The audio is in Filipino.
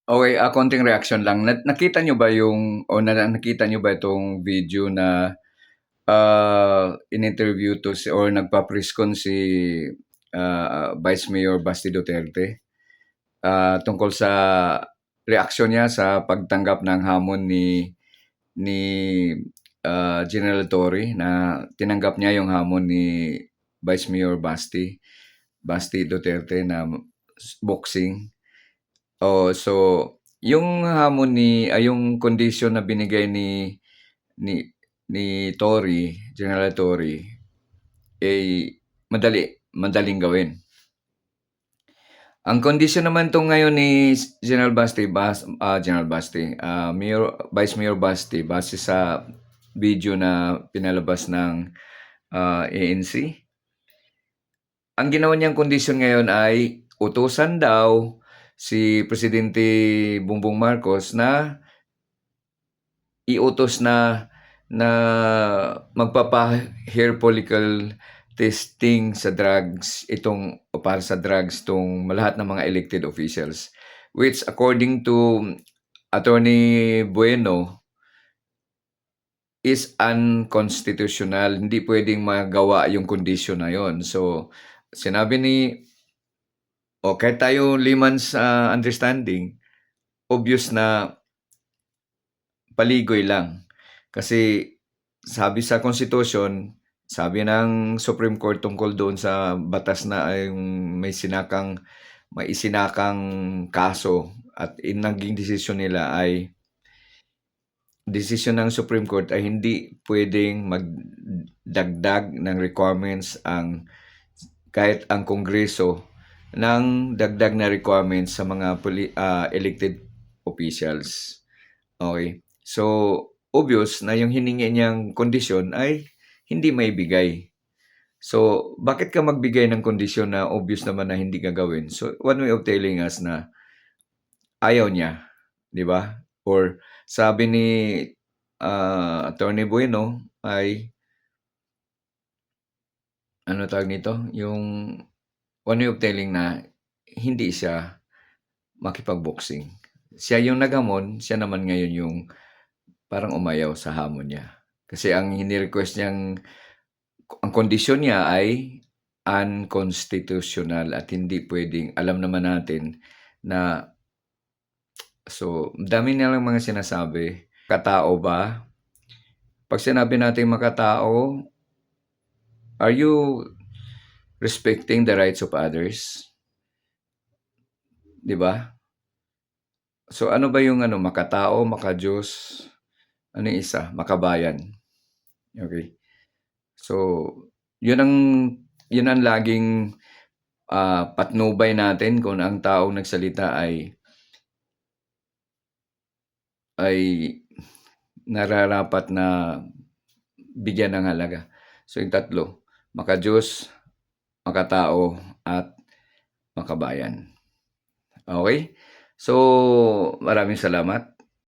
Okay, konting reaction lang. Nakita niyo ba yung o nakita niyo ba itong video na, in-interview 'to or nagpa-press con si, Vice Mayor Basti Duterte, tungkol sa reaksyon niya sa pagtanggap ng hamon ni, General Torre na tinanggap niya yung hamon ni Vice Mayor Basti Duterte na boxing. Oh, so yung hamon yung condition na binigay ni ni General Torre, eh, madaling gawin. Ang kondisyon naman 'tong ngayon ni General Basti, Vice Mayor Basti base sa video na pinalabas ng, ANC, ang ginawa niyang kondisyon ngayon ay utusan daw si Presidente Bongbong Marcos na iutos na magpapa-hair follicle testing sa drugs para sa drugs 'tong lahat ng mga elected officials. Which according to Attorney Bueno is unconstitutional. Hindi puwedeng magawa yung kondisyon na yun. So, sinabi kahit tayo layman's understanding, obvious na paligoy lang. Kasi sabi sa Constitution, sabi ng Supreme Court tungkol doon sa batas na may isinakang kaso at naging desisyon nila ay desisyon ng Supreme Court ay hindi pwedeng magdagdag ng requirements kahit ang Kongreso ng dagdag na requirements sa mga elected officials. Okay. So, obvious na yung hiningi niyang kondisyon ay hindi maibigay. So, bakit ka magbigay ng kondisyon na obvious naman na hindi gagawin? So, one way of telling us na ayaw niya, di ba? Or sabi ni Attorney Bueno ay ano tawag nito? Yung one way of telling na hindi siya makipag-boxing. Siya yung nagamon, siya naman ngayon yung parang umayaw sa hamon niya. Kasi ang hini-request niyang, ang kondisyon niya ay unconstitutional at hindi pwedeng, alam naman natin na, so, dami nilang mga sinasabi. Katao ba? Pag sinabi natin makatao, are you respecting the rights of others? Di ba? So, ano ba yung makatao, makadiyos? Ano yung isa? Makabayan. Okay. So, yun ang laging patnubay natin kung ang taong nagsalita ay nararapat na bigyan ng halaga. So, yung tatlo, makadiyos, makatao, at makabayan. Okay? So, maraming salamat.